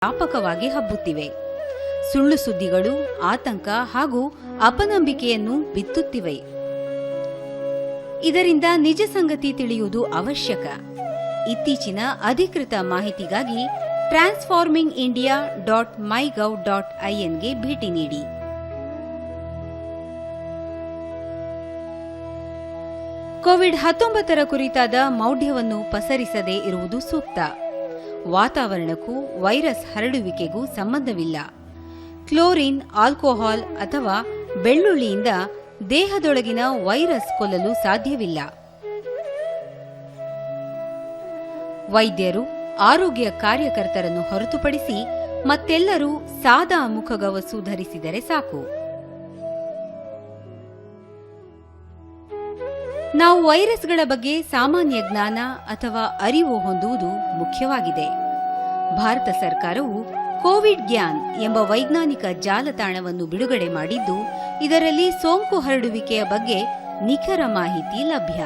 ವ್ಯಾಪಕವಾಗಿ ಹಬ್ಬುತ್ತಿವೆ. ಸುಳ್ಳು ಸುದ್ದಿಗಳು ಆತಂಕ ಹಾಗೂ ಅಪನಂಬಿಕೆಯನ್ನು ಬಿತ್ತುತ್ತಿವೆ. ಇದರಿಂದ ನಿಜ ಸಂಗತಿ ತಿಳಿಯುವುದು ಅವಶ್ಯಕ. ಇತ್ತೀಚಿನ ಅಧಿಕೃತ ಮಾಹಿತಿಗಾಗಿ transformingindia.mygov.in ಗೆ ಭೇಟಿ ನೀಡಿ. ಕೋವಿಡ್-19 ಕುರಿತಾದ ಮೌಢ್ಯವನ್ನು ಪಸರಿಸದೇ ಇರುವುದು ಸೂಕ್ತ. ವಾತಾವರಣಕ್ಕೂ ವೈರಸ್ ಹರಡುವಿಕೆಗೂ ಸಂಬಂಧವಿಲ್ಲ. ಕ್ಲೋರಿನ್, ಆಲ್ಕೋಹಾಲ್ ಅಥವಾ ಬೆಳ್ಳುಳ್ಳಿಯಿಂದ ದೇಹದೊಳಗಿನ ವೈರಸ್ ಕೊಲ್ಲಲು ಸಾಧ್ಯವಿಲ್ಲ. ವೈದ್ಯರು, ಆರೋಗ್ಯ ಕಾರ್ಯಕರ್ತರನ್ನು ಹೊರತುಪಡಿಸಿ ಮತ್ತೆಲ್ಲರೂ ಸಾದಾ ಮುಖಗವಸು ಧರಿಸಿದರೆ ಸಾಕು. ನಾವು ವೈರಸ್ಗಳ ಬಗ್ಗೆ ಸಾಮಾನ್ಯ ಜ್ಞಾನ ಅಥವಾ ಅರಿವು ಹೊಂದುವುದು ಮುಖ್ಯವಾಗಿದೆ. ಭಾರತ ಸರ್ಕಾರವು ಕೋವಿಡ್ ಗ್ಯಾನ್ ಎಂಬ ವೈಜ್ಞಾನಿಕ ಜಾಲತಾಣವನ್ನು ಬಿಡುಗಡೆ ಮಾಡಿದ್ದು, ಇದರಲ್ಲಿ ಸೋಂಕು ಹರಡುವಿಕೆಯ ಬಗ್ಗೆ ನಿಖರ ಮಾಹಿತಿ ಲಭ್ಯ.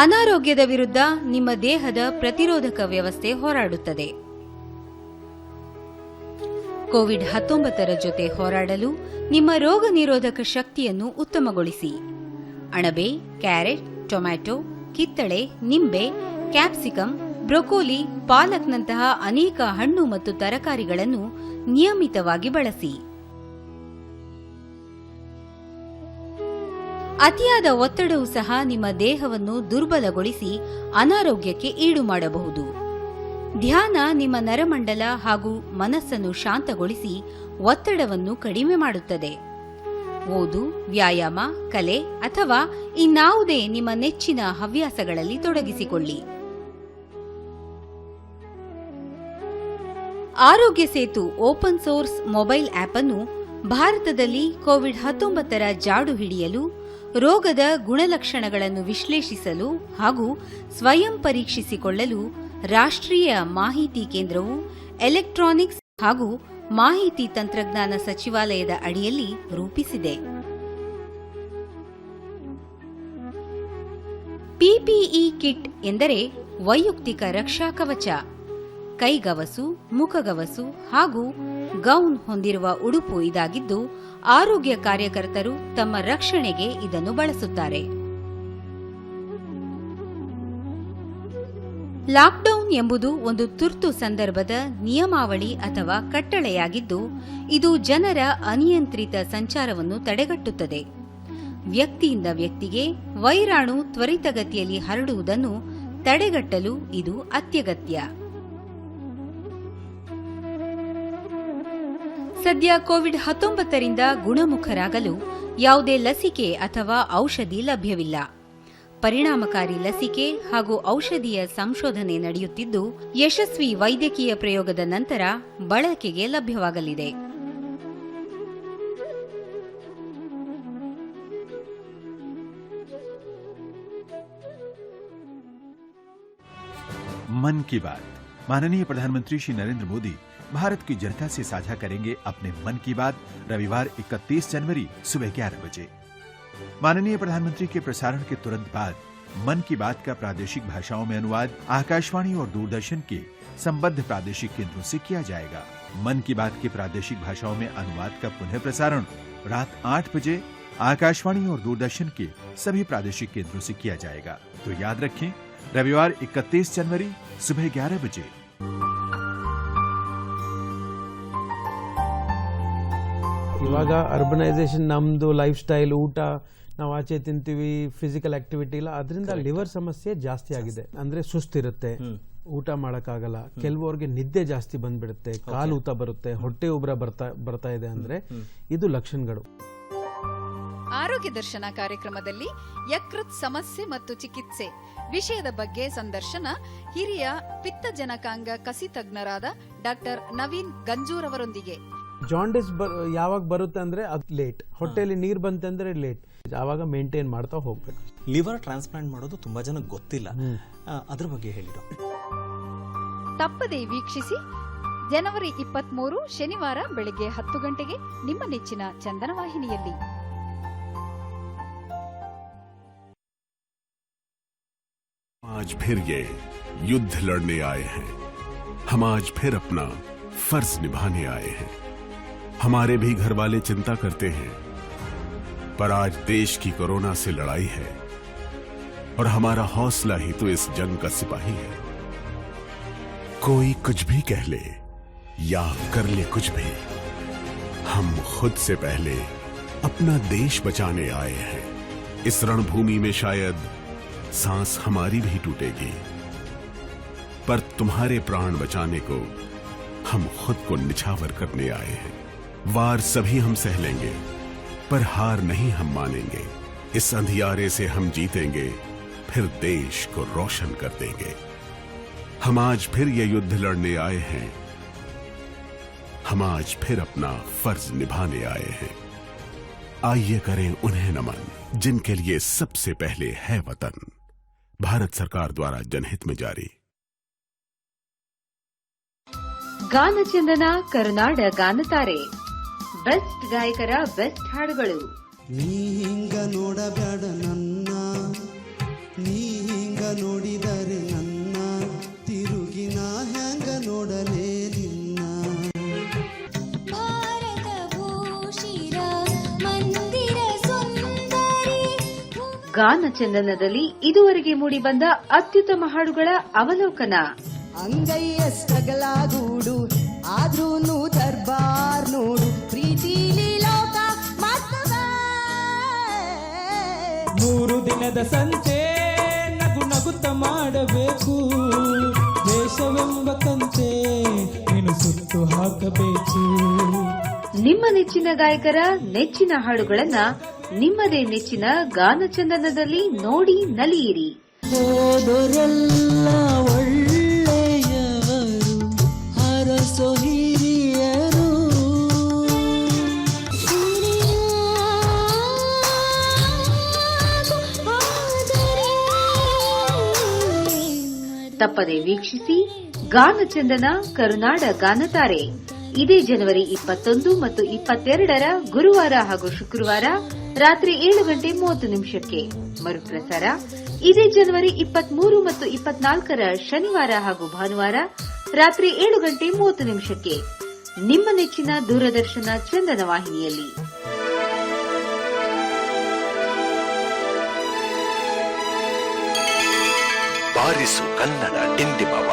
ಅನಾರೋಗ್ಯದ ವಿರುದ್ಧ ನಿಮ್ಮ ದೇಹದ ಪ್ರತಿರೋಧಕ ವ್ಯವಸ್ಥೆ ಹೋರಾಡುತ್ತದೆ. ಕೋವಿಡ್-19 ಜೊತೆ ಹೋರಾಡಲು ನಿಮ್ಮ ರೋಗ ನಿರೋಧಕ ಶಕ್ತಿಯನ್ನು ಉತ್ತಮಗೊಳಿಸಿ. ಅಣಬೆ, ಕ್ಯಾರೆಟ್, ಟೊಮ್ಯಾಟೊ, ಕಿತ್ತಳೆ, ನಿಂಬೆ, ಕ್ಯಾಪ್ಸಿಕಂ, ಬ್ರೊಕೊಲಿ, ಪಾಲಕ್ನಂತಹ ಅನೇಕ ಹಣ್ಣು ಮತ್ತು ತರಕಾರಿಗಳನ್ನು ನಿಯಮಿತವಾಗಿ ಬಳಸಿ. ಅತಿಯಾದ ಒತ್ತಡವು ಸಹ ನಿಮ್ಮ ದೇಹವನ್ನು ದುರ್ಬಲಗೊಳಿಸಿ ಅನಾರೋಗ್ಯಕ್ಕೆ ಈಡು ಮಾಡಬಹುದು. ಧ್ಯಾನ ನಿಮ್ಮ ನರಮಂಡಲ ಹಾಗೂ ಮನಸ್ಸನ್ನು ಶಾಂತಗೊಳಿಸಿ ಒತ್ತಡವನ್ನು ಕಡಿಮೆ ಮಾಡುತ್ತದೆ. ಓದು, ವ್ಯಾಯಾಮ, ಕಲೆ ಅಥವಾ ಇನ್ನಾವುದೇ ನಿಮ್ಮ ನೆಚ್ಚಿನ ಹವ್ಯಾಸಗಳಲ್ಲಿ ತೊಡಗಿಸಿಕೊಳ್ಳಿ. Aarogya Setu open source mobile app ಅನ್ನು ಭಾರತದಲ್ಲಿ ಕೋವಿಡ್-19 ಜಾಡು ಹಿಡಿಯಲು, ರೋಗದ ಗುಣಲಕ್ಷಣಗಳನ್ನು ವಿಶ್ಲೇಷಿಸಲು ಹಾಗೂ ಸ್ವಯಂ ಪರೀಕ್ಷಿಸಿಕೊಳ್ಳಲು ರಾಷ್ಟ್ರೀಯ ಮಾಹಿತಿ ಕೇಂದ್ರವು ಎಲೆಕ್ಟ್ರಾನಿಕ್ಸ್ ಹಾಗೂ ಮಾಹಿತಿ ತಂತ್ರಜ್ಞಾನ ಸಚಿವಾಲಯದ ಅಡಿಯಲ್ಲಿ ರೂಪಿಸಿದೆ. ಪಿಪಿಇ ಕಿಟ್ ಎಂದರೆ ವೈಯಕ್ತಿಕ ರಕ್ಷಾ ಕವಚ. ಕೈಗವಸು, ಮುಖಗವಸು ಹಾಗೂ ಗೌನ್ ಹೊಂದಿರುವ ಉಡುಪು ಇದಾಗಿದ್ದು, ಆರೋಗ್ಯ ಕಾರ್ಯಕರ್ತರು ತಮ್ಮ ರಕ್ಷಣೆಗೆ ಇದನ್ನು ಬಳಸುತ್ತಾರೆ. ಲಾಕ್ಡೌನ್ ಎಂಬುದು ಒಂದು ತುರ್ತು ಸಂದರ್ಭದ ನಿಯಮಾವಳಿ ಅಥವಾ ಕಟ್ಟಳೆಯಾಗಿದ್ದು, ಇದು ಜನರ ಅನಿಯಂತ್ರಿತ ಸಂಚಾರವನ್ನು ತಡೆಗಟ್ಟುತ್ತದೆ. ವ್ಯಕ್ತಿಯಿಂದ ವ್ಯಕ್ತಿಗೆ ವೈರಾಣು ತ್ವರಿತಗತಿಯಲ್ಲಿ ಹರಡುವುದನ್ನು ತಡೆಗಟ್ಟಲು ಇದು ಅತ್ಯಗತ್ಯ. ಸದ್ಯ ಕೋವಿಡ್-19 ಗುಣಮುಖರಾಗಲು ಯಾವುದೇ ಲಸಿಕೆ ಅಥವಾ ಔಷಧಿ ಲಭ್ಯವಿಲ್ಲ. ಪರಿಣಾಮಕಾರಿ ಲಸಿಕೆ ಹಾಗೂ ಔಷಧಿಯ ಸಂಶೋಧನೆ ನಡೆಯುತ್ತಿದ್ದು, ಯಶಸ್ವಿ ವೈದ್ಯಕೀಯ ಪ್ರಯೋಗದ ನಂತರ ಬಳಕೆಗೆ ಲಭ್ಯವಾಗಲಿದೆ. मन की बात। माननीय प्रधानमंत्री श्री नरेंद्र मोदी भारत की जनता से साझा करेंगे अपने मन की बात रविवार 31 जनवरी सुबह 11 बजे। माननीय प्रधानमंत्री के प्रसारण के तुरंत बाद मन की बात का प्रादेशिक भाषाओं में अनुवाद आकाशवाणी और दूरदर्शन के संबद्ध प्रादेशिक केंद्रों से किया जाएगा। मन की बात के प्रादेशिक भाषाओं में अनुवाद का पुनः प्रसारण रात 8 बजे आकाशवाणी और दूरदर्शन के सभी प्रादेशिक केंद्रों से किया जाएगा। तो याद रखें, रविवार 31 जनवरी सुबह 11 बजे। ಇವಾಗ ಅರ್ಬನೈಸೇಷನ್, ನಮ್ದು ಲೈಫ್ ಸ್ಟೈಲ್, ಊಟ, ನಾವು ಆಚೆ ತಿಂತೀವಿ, ಫಿಸಿಕಲ್ ಆಕ್ಟಿವಿಟಿ ಇಲ್ಲ, ಅದರಿಂದ ಲಿವರ್ ಸಮಸ್ಯೆ ಜಾಸ್ತಿ ಆಗಿದೆ. ಅಂದ್ರೆ ಸುಸ್ತಿರುತ್ತೆ, ಊಟ ಮಾಡಕ್ಕಾಗಲ್ಲ, ಕೆಲವರಿಗೆ ನಿದ್ದೆ ಜಾಸ್ತಿ ಬಂದ್ಬಿಡುತ್ತೆ, ಕಾಲು ಊತ ಬರುತ್ತೆ, ಹೊಟ್ಟೆ ಉಬ್ರ ಬರ್ತಾ ಇದೆ ಅಂದ್ರೆ ಇದು ಲಕ್ಷಣಗಳು. ಆರೋಗ್ಯ ದರ್ಶನ ಕಾರ್ಯಕ್ರಮದಲ್ಲಿ ಯಕೃತ್ ಸಮಸ್ಯೆ ಮತ್ತು ಚಿಕಿತ್ಸೆ ವಿಷಯದ ಬಗ್ಗೆ ಸಂದರ್ಶನ ಹಿರಿಯ ಪಿತ್ತಜನಕಾಂಗ ಕಸಿ ತಜ್ಞರಾದ ಡಾಕ್ಟರ್ ನವೀನ್ ಗಂಜೂರ್ ಅವರೊಂದಿಗೆ. ಜಾಂಡಿಸ್ ಯಾವಾಗ ಬರುತ್ತೆ ಅಂದ್ರೆ ಅದು ಲೇಟ್, ಹೊಟ್ಟೆಯಲ್ಲಿ ನೀರ್ ಬಂತಂದ್ರೆ ಲೇಟ್, ಯಾವಾಗ ಮೇಂಟೈನ್ ಮಾಡ್ತಾ ಹೋಗ್ಬೇಕು. ಲಿವರ್ ಟ್ರಾನ್ಸ್ಪ್ಲಾಂಟ್ ಮಾಡೋದು ತುಂಬಾ ಜನಕ್ಕೆ ಗೊತ್ತಿಲ್ಲ, ಅದ್ರ ಬಗ್ಗೆ ಹೇಳಿ ಡಾಕ್ಟರ್. ತಪ್ಪದೇ ವೀಕ್ಷಿಸಿ ಜನವರಿ 23 ಶನಿವಾರ ಬೆಳಗ್ಗೆ 10 ಗಂಟೆಗೆ ನಿಮ್ಮ ನೆಚ್ಚಿನ ಚಂದನ ವಾಹಿನಿಯಲ್ಲಿ. आज फिर ये युद्ध लड़ने आए हैं, हम आज फिर अपना फर्ज निभाने आए हैं। हमारे भी घर वाले चिंता करते हैं, पर आज देश की कोरोना से लड़ाई है और हमारा हौसला ही तो इस जंग का सिपाही है। कोई कुछ भी कह ले या कर ले कुछ भी, हम खुद से पहले अपना देश बचाने आए हैं। इस रणभूमि में शायद सांस हमारी भी टूटेगी, पर तुम्हारे प्राण बचाने को हम खुद को निछावर करने आए हैं। वार सभी हम सह लेंगे, पर हार नहीं हम मानेंगे। इस अंधियारे से हम जीतेंगे, फिर देश को रोशन कर देंगे। हम आज फिर ये युद्ध लड़ने आए हैं, हम आज फिर अपना फर्ज निभाने आए हैं। आइए करें उन्हें नमन जिनके लिए सबसे पहले है वतन। भारत सरकार द्वारा जनहित में जारी। ಗಾನಚಂದನ ಕರುನಾಡ ಗಾನತಾರೆ ಬೆಸ್ಟ್ ಗಾಯಕರ ಬೆಸ್ಟ್ ಹಾಡುಗಳು. ನೀ ಹಿಂಗ ನೋಡಬೇಡ ನನ್ನ, ನೀ ಹಿಂಗ ನೋಡಿದರೆ ನನ್ನ ತಿರುಗಿ ನಾ ಹೆಂಗ ನೋಡಲೇ ನಿನ್ನ. ಭಾರತ ಭೂಷಿರ ಮಂದಿರ ಸುಂದರಿ. ಗಾನಚಂದನದಲ್ಲಿ ಇದುವರೆಗೆ ಮೂಡಿಬಂದ ಅತ್ಯುತ್ತಮ ಹಾಡುಗಳ ಅವಲೋಕನ. ಅಂಗೈಯಷ್ಟಗಲಾಗೂಡು ಆದ್ರೂನು ದರ್ಬಾರ್ ನೋಡು, ಪ್ರೀತಿಲಿ ಲೋಕ ಮತ್ತದ. 3 ದಿನದ ಸಂತೆ ನಗು ನಗುತ್ತ ಮಾಡಬೇಕು, ದೇಶವೆಂಬ ಕಂತೆ ನೀನು ಸುತ್ತು ಹಾಕಬೇಕು. ನಿಮ್ಮ ನೆಚ್ಚಿನ ಗಾಯಕರ ನೆಚ್ಚಿನ ಹಾಡುಗಳನ್ನ ನಿಮ್ಮದೇ ನೆಚ್ಚಿನ ಗಾನಚಂದನದಲ್ಲಿ ನೋಡಿ ನಲಿಯಿರಿ. ಹೋದರೆಲ್ಲ ಒಳ್ಳೆಯವರು, ಹರಸೋ ಹಿರಿಯರು. ತಪ್ಪದೆ ವೀಕ್ಷಿಸಿ ಗಾನಚಂದನ ಕರುನಾಡ ಗಾನತಾರೆ. ಇದೇ ಜನವರಿ 21 ಮತ್ತು 22ರ ಗುರುವಾರ ಹಾಗೂ ಶುಕ್ರವಾರ ರಾತ್ರಿ 7:30 ಮರುಪ್ರಸಾರ ಇದೇ ಜನವರಿ 23 ಮತ್ತು 24ರ ಶನಿವಾರ ಹಾಗೂ ಭಾನುವಾರ ರಾತ್ರಿ 7:30 ನಿಮ್ಮ ನೆಚ್ಚಿನ ದೂರದರ್ಶನ ಚಂದನ ವಾಹಿನಿಯಲ್ಲಿ. ಬಾರಿಸು ಕನ್ನಡ ಡಿಂಡಿಮವ,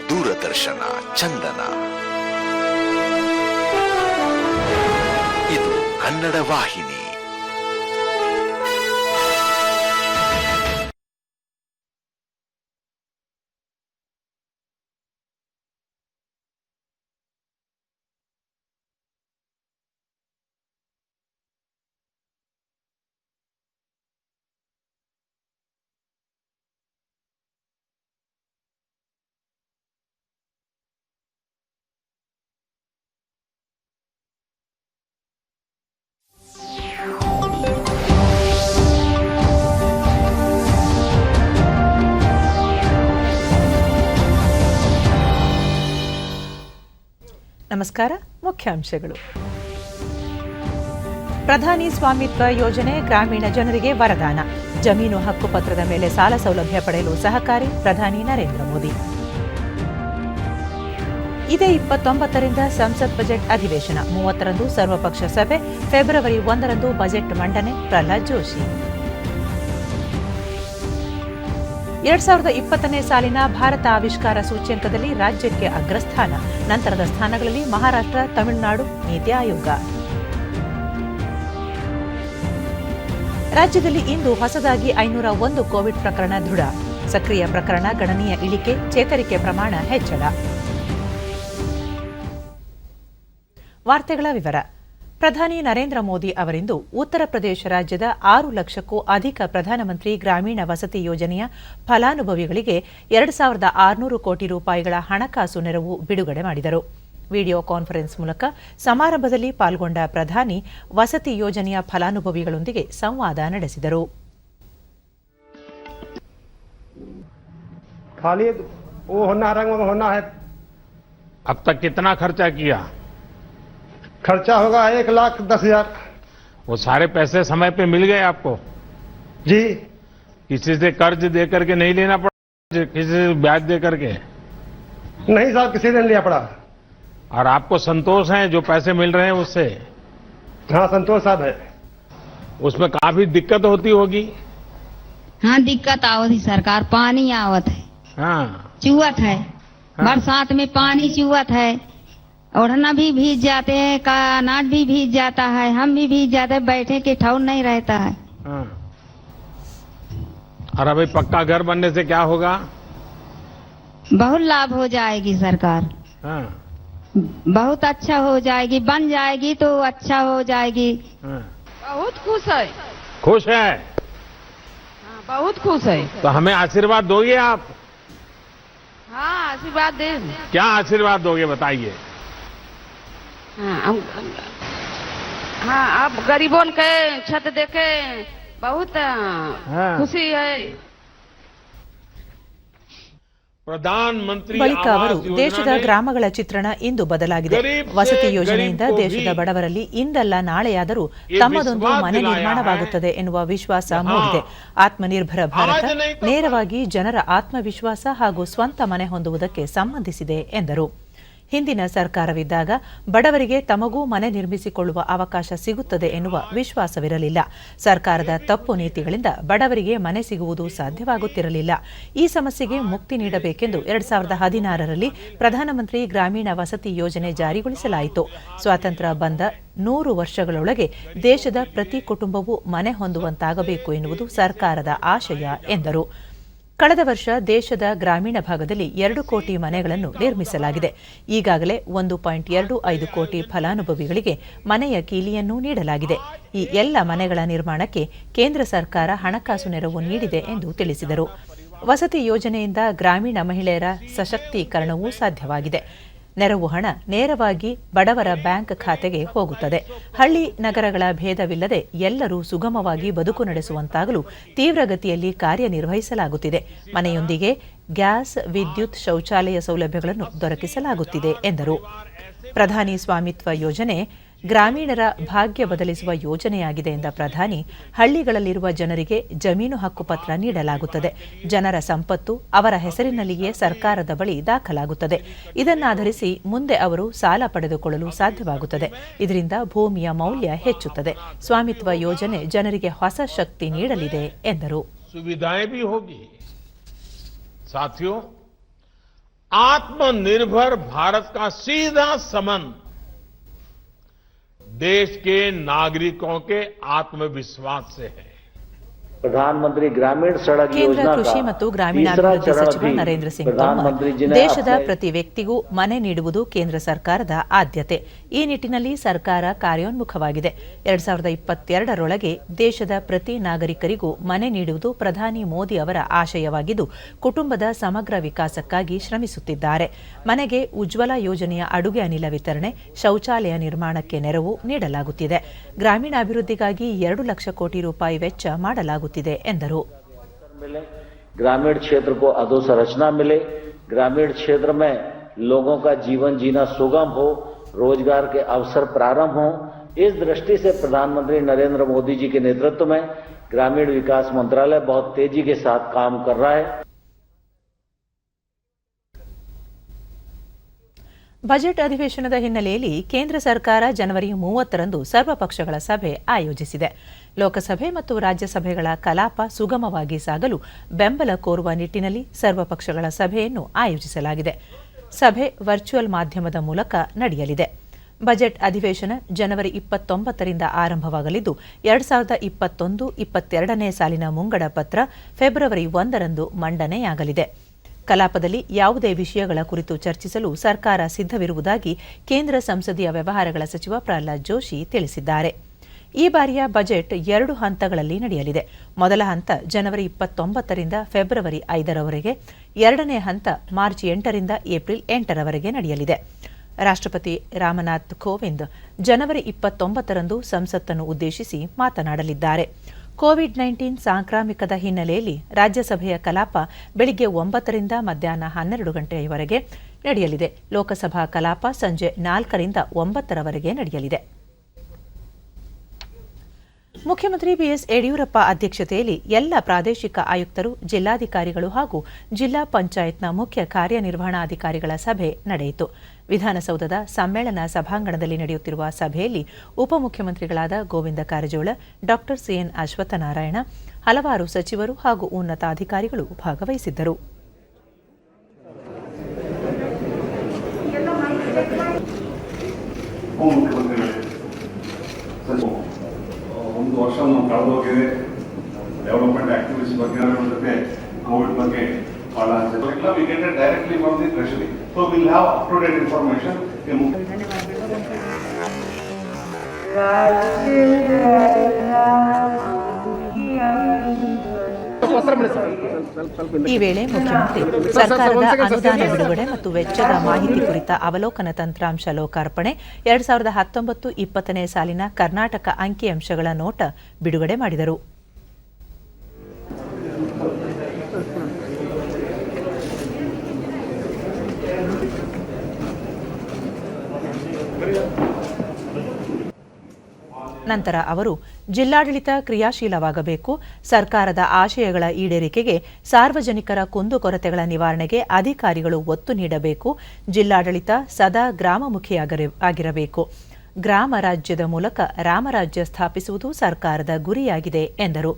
ದೂರದರ್ಶನ ಚಂದನ. ಇದು ಕನ್ನಡ ವಾಹಿನಿ. ನಮಸ್ಕಾರ. ಮುಖ್ಯಾಂಶಗಳು. ಪ್ರಧಾನಿ ಸ್ವಾಮಿತ್ವ ಯೋಜನೆ ಗ್ರಾಮೀಣ ಜನರಿಗೆ ವರದಾನ. ಜಮೀನು ಹಕ್ಕುಪತ್ರದ ಮೇಲೆ ಸಾಲ ಸೌಲಭ್ಯ ಪಡೆಯಲು ಸಹಕಾರಿ ಪ್ರಧಾನಿ ನರೇಂದ್ರ ಮೋದಿ. ಇದೇ 29ರಿಂದ ಸಂಸತ್ ಬಜೆಟ್ ಅಧಿವೇಶನ. 30ರಂದು ಸರ್ವಪಕ್ಷ ಸಭೆ. ಫೆಬ್ರವರಿ 1ರಂದು ಬಜೆಟ್ ಮಂಡನೆ. ಪ್ರಹ್ಲಾದ್ ಜೋಶಿ. 2020ನೇ ಸಾಲಿನ ಭಾರತ ಆವಿಷ್ಕಾರ ಸೂಚ್ಯಂಕದಲ್ಲಿ ರಾಜ್ಯಕ್ಕೆ ಅಗ್ರಸ್ಥಾನ. ನಂತರದ ಸ್ಥಾನಗಳಲ್ಲಿ ಮಹಾರಾಷ್ಟ್ರ, ತಮಿಳುನಾಡು, ನೀತಿ ಆಯೋಗ. ರಾಜ್ಯದಲ್ಲಿ ಇಂದು ಹೊಸದಾಗಿ 501 ಕೋವಿಡ್ ಪ್ರಕರಣ ದೃಢ. ಸಕ್ರಿಯ ಪ್ರಕರಣ ಗಣನೀಯ ಇಳಿಕೆ. ಚೇತರಿಕೆ ಪ್ರಮಾಣ ಹೆಚ್ಚಳ. ವಾರ್ತೆಗಳ ವಿವರ. ಪ್ರಧಾನಿ ನರೇಂದ್ರ ಮೋದಿ ಅವರಿಂದು ಉತ್ತರ ಪ್ರದೇಶ ರಾಜ್ಯದ 6 ಲಕ್ಷಕ್ಕೂ ಅಧಿಕ ಪ್ರಧಾನಮಂತ್ರಿ ಗ್ರಾಮೀಣ ವಸತಿ ಯೋಜನೆಯ ಫಲಾನುಭವಿಗಳಿಗೆ 2600 ಕೋಟಿ ರೂಪಾಯಿಗಳ ಹಣಕಾಸು ನೆರವು ಬಿಡುಗಡೆ ಮಾಡಿದರು. ವಿಡಿಯೋ ಕಾನ್ಫರೆನ್ಸ್ ಮೂಲಕ ಸಮಾರಂಭದಲ್ಲಿ ಪಾಲ್ಗೊಂಡ ಪ್ರಧಾನಿ ವಸತಿ ಯೋಜನೆಯ ಫಲಾನುಭವಿಗಳೊಂದಿಗೆ ಸಂವಾದ ನಡೆಸಿದರು. खालिद वो होना रंग होना है। अब तक कितना खर्चा किया? खर्चा होगा 1,10,000। वो सारे पैसे समय पे मिल गए आपको? जी। किसी से कर्ज दे करके नहीं लेना पड़ा? किसी से ब्याज दे करके? नहीं साहब, किसी ने लिया पड़ा। और आपको संतोष है जो पैसे मिल रहे हैं उससे? हाँ, संतोष साहब है। उसमें काफी दिक्कत होती होगी? हाँ, दिक्कत आवत है सरकार, पानी आवत है, हाँ, चुवत है, बरसात में पानी चुवत है, ओढ़ना भी भीग जाते हैं, का अनाज भी भीग जाता है, हम भी भीग जाते हैं, बैठे के ठौर नहीं रहता है। हाँ। और अभी पक्का घर बनने से क्या होगा? बहुत लाभ हो जाएगी सरकार, हाँ, बहुत अच्छा हो जाएगी, बन जाएगी तो अच्छा हो जाएगी। हाँ। बहुत खुश है। खुश है? हाँ, बहुत खुश है। तो हमें आशीर्वाद दोगे आप? हाँ, आशीर्वाद दे। क्या आशीर्वाद दोगे बताइए? हाँ, आप गरीबों के छत देखे बहुत खुशी है। ಪ್ರಧಾನಮಂತ್ರಿ ಬಳಿಕ ಅವರು ದೇಶದ ಗ್ರಾಮಗಳ ಚಿತ್ರಣ ಇಂದು ಬದಲಾಗಿದೆ. ವಸತಿ ಯೋಜನೆಯಿಂದ ದೇಶದ ಬಡವರಲ್ಲಿ ಇಂದಲ್ಲ ನಾಳೆಯಾದರೂ ತಮ್ಮದೊಂದು ಮನೆ ನಿರ್ಮಾಣವಾಗುತ್ತದೆ ಎನ್ನುವ ವಿಶ್ವಾಸ ಮೂಡಿದೆ. ಆತ್ಮನಿರ್ಭರ ಭಾರತ ನೇರವಾಗಿ ಜನರ ಆತ್ಮವಿಶ್ವಾಸ ಹಾಗೂ ಸ್ವಂತ ಮನೆ ಹೊಂದುವುದಕ್ಕೆ ಸಂಬಂಧಿಸಿದೆ ಎಂದರು. ಹಿಂದಿನ ಸರ್ಕಾರವಿದ್ದಾಗ ಬಡವರಿಗೆ ತಮಗೂ ಮನೆ ನಿರ್ಮಿಸಿಕೊಳ್ಳುವ ಅವಕಾಶ ಸಿಗುತ್ತದೆ ಎನ್ನುವ ವಿಶ್ವಾಸವಿರಲಿಲ್ಲ. ಸರ್ಕಾರದ ತಪ್ಪು ನೀತಿಗಳಿಂದ ಬಡವರಿಗೆ ಮನೆ ಸಿಗುವುದು ಸಾಧ್ಯವಾಗುತ್ತಿರಲಿಲ್ಲ. ಈ ಸಮಸ್ಯೆಗೆ ಮುಕ್ತಿ ನೀಡಬೇಕೆಂದು 2016ರಲ್ಲಿ ಪ್ರಧಾನಮಂತ್ರಿ ಗ್ರಾಮೀಣ ವಸತಿ ಯೋಜನೆ ಜಾರಿಗೊಳಿಸಲಾಯಿತು. ಸ್ವಾತಂತ್ರ್ಯ ಬಂದ 100 ವರ್ಷಗಳೊಳಗೆ ದೇಶದ ಪ್ರತಿ ಕುಟುಂಬವೂ ಮನೆ ಹೊಂದುವಂತಾಗಬೇಕು ಎನ್ನುವುದು ಸರ್ಕಾರದ ಆಶಯ ಎಂದರು. ಕಳೆದ ವರ್ಷ ದೇಶದ ಗ್ರಾಮೀಣ ಭಾಗದಲ್ಲಿ 2 ಕೋಟಿ ಮನೆಗಳನ್ನು ನಿರ್ಮಿಸಲಾಗಿದೆ. ಈಗಾಗಲೇ 1.25 ಕೋಟಿ ಫಲಾನುಭವಿಗಳಿಗೆ ಮನೆಯ ಕೀಲಿಯನ್ನು ನೀಡಲಾಗಿದೆ. ಈ ಎಲ್ಲ ಮನೆಗಳ ನಿರ್ಮಾಣಕ್ಕೆ ಕೇಂದ್ರ ಸರ್ಕಾರ ಹಣಕಾಸು ನೆರವು ನೀಡಿದೆ ಎಂದು ತಿಳಿಸಿದರು. ವಸತಿ ಯೋಜನೆಯಿಂದ ಗ್ರಾಮೀಣ ಮಹಿಳೆಯರ ಸಶಕ್ತೀಕರಣವೂ ಸಾಧ್ಯವಾಗಿದೆ. ನೆರವು ಹಣ ನೇರವಾಗಿ ಬಡವರ ಬ್ಯಾಂಕ್ ಖಾತೆಗೆ ಹೋಗುತ್ತದೆ. ಹಳ್ಳಿ ನಗರಗಳ ಭೇದವಿಲ್ಲದೆ ಎಲ್ಲರೂ ಸುಗಮವಾಗಿ ಬದುಕು ನಡೆಸುವಂತಾಗಲು ತೀವ್ರಗತಿಯಲ್ಲಿ ಕಾರ್ಯನಿರ್ವಹಿಸಲಾಗುತ್ತಿದೆ. ಮನೆಯೊಂದಿಗೆ ಗ್ಯಾಸ್, ವಿದ್ಯುತ್, ಶೌಚಾಲಯ ಸೌಲಭ್ಯಗಳನ್ನು ದೊರಕಿಸಲಾಗುತ್ತಿದೆ ಎಂದರು. ಪ್ರಧಾನಿ ಸ್ವಾಮಿತ್ವ ಯೋಜನೆ ಗ್ರಾಮೀಣರ ಭಾಗ್ಯ ಬದಲಿಸುವ ಯೋಜನೆಯಾಗಿದೆ ಎಂದ ಪ್ರಧಾನಿ, ಹಳ್ಳಿಗಳಲ್ಲಿರುವ ಜನರಿಗೆ ಜಮೀನು ಹಕ್ಕುಪತ್ರ ನೀಡಲಾಗುತ್ತದೆ. ಜನರ ಸಂಪತ್ತು ಅವರ ಹೆಸರಿನಲ್ಲಿಯೇ ಸರ್ಕಾರದ ಬಳಿ ದಾಖಲಾಗುತ್ತದೆ. ಇದನ್ನಾಧರಿಸಿ ಮುಂದೆ ಅವರು ಸಾಲ ಪಡೆದುಕೊಳ್ಳಲು ಸಾಧ್ಯವಾಗುತ್ತದೆ. ಇದರಿಂದ ಭೂಮಿಯ ಮೌಲ್ಯ ಹೆಚ್ಚುತ್ತದೆ. ಸ್ವಾಮಿತ್ವ ಯೋಜನೆ ಜನರಿಗೆ ಹೊಸ ಶಕ್ತಿ ನೀಡಲಿದೆ ಎಂದರು. सुविधाएं भी होगी। साथियों, आत्मनिर्भर भारत का सीधा संबंध देश के नागरिकों के आत्मविश्वास से है। ಪ್ರಧಾನಮಂತ್ರಿ ಗ್ರಾಮೀಣ ಸಡಕ್ ಕೇಂದ್ರ ಕೃಷಿ ಮತ್ತು ಗ್ರಾಮೀಣಾಭಿವೃದ್ಧಿ ಸಚಿವ ನರೇಂದ್ರ ಸಿಂಗ್ ತೋಮರ್, ದೇಶದ ಪ್ರತಿ ವ್ಯಕ್ತಿಗೂ ಮನೆ ನೀಡುವುದು ಕೇಂದ್ರ ಸರ್ಕಾರದ ಆದ್ಯತೆ. ಈ ನಿಟ್ಟಿನಲ್ಲಿ ಸರ್ಕಾರ ಕಾರ್ಯೋನ್ಮುಖವಾಗಿದೆ. 2022ರೊಳಗೆ ದೇಶದ ಪ್ರತಿ ನಾಗರಿಕರಿಗೂ ಮನೆ ನೀಡುವುದು ಪ್ರಧಾನಿ ಮೋದಿ ಅವರ ಆಶಯವಾಗಿದ್ದು, ಕುಟುಂಬದ ಸಮಗ್ರ ವಿಕಾಸಕ್ಕಾಗಿ ಶ್ರಮಿಸುತ್ತಿದ್ದಾರೆ. ಮನೆಗೆ ಉಜ್ವಲ ಯೋಜನೆಯ ಅಡುಗೆ ಅನಿಲ ವಿತರಣೆ, ಶೌಚಾಲಯ ನಿರ್ಮಾಣಕ್ಕೆ ನೆರವು ನೀಡಲಾಗುತ್ತಿದೆ. ಗ್ರಾಮೀಣಾಭಿವೃದ್ಧಿಗಾಗಿ 2 ಲಕ್ಷ ಕೋಟಿ ರೂಪಾಯಿ ವೆಚ್ಚ ಮಾಡಲಾಗುತ್ತಿದೆ ಎಂದರು. ग्रामीण क्षेत्र को अधोसंरचना मिले, ग्रामीण क्षेत्र में लोगों का जीवन जीना सुगम हो, रोजगार के अवसर प्रारंभ हो, इस दृष्टि से प्रधानमंत्री नरेंद्र मोदी जी के नेतृत्व में ग्रामीण विकास मंत्रालय बहुत तेजी के साथ काम कर रहा है. ಬಜೆಟ್ ಅಧಿವೇಶನದ ಹಿನ್ನೆಲೆಯಲ್ಲಿ ಕೇಂದ್ರ ಸರ್ಕಾರ ಜನವರಿ 30ರಂದು ಸರ್ವಪಕ್ಷಗಳ ಸಭೆ ಆಯೋಜಿಸಿದೆ. ಲೋಕಸಭೆ ಮತ್ತು ರಾಜ್ಯಸಭೆಗಳ ಕಲಾಪ ಸುಗಮವಾಗಿ ಸಾಗಲು ಬೆಂಬಲ ಕೋರುವ ನಿಟ್ಟಿನಲ್ಲಿ ಸರ್ವಪಕ್ಷಗಳ ಸಭೆಯನ್ನು ಆಯೋಜಿಸಲಾಗಿದೆ. ಸಭೆ ವರ್ಚುವಲ್ ಮಾಧ್ಯಮದ ಮೂಲಕ ನಡೆಯಲಿದೆ. ಬಜೆಟ್ ಅಧಿವೇಶನ ಜನವರಿ 29ರಿಂದ ಆರಂಭವಾಗಲಿದ್ದು 2021-22ನೇ ಸಾಲಿನ ಮುಂಗಡ ಪತ್ರ ಫೆಬ್ರವರಿ 1ರಂದು ಮಂಡನೆಯಾಗಲಿದೆ. ಕಲಾಪದಲ್ಲಿ ಯಾವುದೇ ವಿಷಯಗಳ ಕುರಿತು ಚರ್ಚಿಸಲು ಸರ್ಕಾರ ಸಿದ್ಧವಿರುವುದಾಗಿ ಕೇಂದ್ರ ಸಂಸದೀಯ ವ್ಯವಹಾರಗಳ ಸಚಿವ ಪ್ರಹ್ಲಾದ್ ಜೋಶಿ ತಿಳಿಸಿದ್ದಾರೆ. ಈ ಬಾರಿಯ ಬಜೆಟ್ 2 ಹಂತಗಳಲ್ಲಿ ನಡೆಯಲಿದೆ. ಮೊದಲ ಹಂತ ಜನವರಿ 29ರಿಂದ ಫೆಬ್ರವರಿ 5ರವರೆಗೆ, ಎರಡನೇ ಹಂತ ಮಾರ್ಚ್ 8ರಿಂದ ಏಪ್ರಿಲ್ 8ರವರೆಗೆ ನಡೆಯಲಿದೆ. ರಾಷ್ಟ್ರಪತಿ ರಾಮನಾಥ್ ಕೋವಿಂದ್ ಜನವರಿ 29ರಂದು ಸಂಸತ್ತನ್ನು ಉದ್ದೇಶಿಸಿ ಮಾತನಾಡಲಿದ್ದಾರೆ. ಕೋವಿಡ್-19 ಸಾಂಕ್ರಾಮಿಕದ ಹಿನ್ನೆಲೆಯಲ್ಲಿ ರಾಜ್ಯಸಭೆಯ ಕಲಾಪ ಬೆಳಿಗ್ಗೆ 9ರಿಂದ ಮಧ್ಯಾಹ್ನ 12 ಗಂಟೆಯವರೆಗೆ ನಡೆಯಲಿದೆ. ಲೋಕಸಭಾ ಕಲಾಪ ಸಂಜೆ 4ರಿಂದ 9ರವರೆಗೆ ನಡೆಯಲಿದೆ. ಮುಖ್ಯಮಂತ್ರಿ ಬಿಎಸ್ ಯಡಿಯೂರಪ್ಪ ಅಧ್ಯಕ್ಷತೆಯಲ್ಲಿ ಎಲ್ಲ ಪ್ರಾದೇಶಿಕ ಆಯುಕ್ತರು, ಜಿಲ್ಲಾಧಿಕಾರಿಗಳು ಹಾಗೂ ಜಿಲ್ಲಾ ಪಂಚಾಯತ್ನ ಮುಖ್ಯ ಕಾರ್ಯನಿರ್ವಹಣಾಧಿಕಾರಿಗಳ ಸಭೆ ನಡೆಯಿತು. ವಿಧಾನಸೌಧದ ಸಮ್ಮೇಳನ ಸಭಾಂಗಣದಲ್ಲಿ ನಡೆಯುತ್ತಿರುವ ಸಭೆಯಲ್ಲಿ ಉಪಮುಖ್ಯಮಂತ್ರಿಗಳಾದ ಗೋವಿಂದ ಕಾರಜೋಳ, ಡಾ ಸಿಎನ್ ಅಶ್ವತ್ಥನಾರಾಯಣ, ಹಲವಾರು ಸಚಿವರು ಹಾಗೂ ಉನ್ನತಾಧಿಕಾರಿಗಳು ಭಾಗವಹಿಸಿದ್ದರು. ಒಂದು ವರ್ಷ ನಾವು ಕಳೆದೋಗಿದೆ. ಡೆವಲಪ್ಮೆಂಟ್ ಆಕ್ಟಿವಿಟೀಸ್ ಬಗ್ಗೆ ಜೊತೆ ಕೋವಿಡ್ ಬಗ್ಗೆ ಬಹಳ ಇಲ್ಲ. We get it directly from the treasury, so will have up to date information. ಈ ವೇಳೆ ಮುಖ್ಯಮಂತ್ರಿ ಸರ್ಕಾರದ ಅನುದಾನ ಬಿಡುಗಡೆ ಮತ್ತು ವೆಚ್ಚದ ಮಾಹಿತಿ ಕುರಿತ ಅವಲೋಕನ ತಂತ್ರಾಂಶ ಲೋಕಾರ್ಪಣೆ, 2019-20 ಸಾಲಿನ ಕರ್ನಾಟಕ ಅಂಕಿಅಂಶಗಳ ನೋಟ ಬಿಡುಗಡೆ ಮಾಡಿದರು. ನಂತರ ಅವರು ಜಿಲ್ಲಾಡಳಿತ ಕ್ರಿಯಾಶೀಲವಾಗಬೇಕು, ಸರ್ಕಾರದ ಆಶಯಗಳ ಈಡೇರಿಕೆಗೆ ಸಾರ್ವಜನಿಕರ ಕುಂದುಕೊರತೆಗಳ ನಿವಾರಣೆಗೆ ಅಧಿಕಾರಿಗಳು ಒತ್ತು ನೀಡಬೇಕು, ಜಿಲ್ಲಾಡಳಿತ ಸದಾ ಗ್ರಾಮಮುಖಿಯಾಗಿರಬೇಕು, ಗ್ರಾಮ ರಾಜ್ಯದ ಮೂಲಕ ರಾಮರಾಜ್ಯ ಸ್ಥಾಪಿಸುವುದು ಸರ್ಕಾರದ ಗುರಿಯಾಗಿದೆ ಎಂದರು.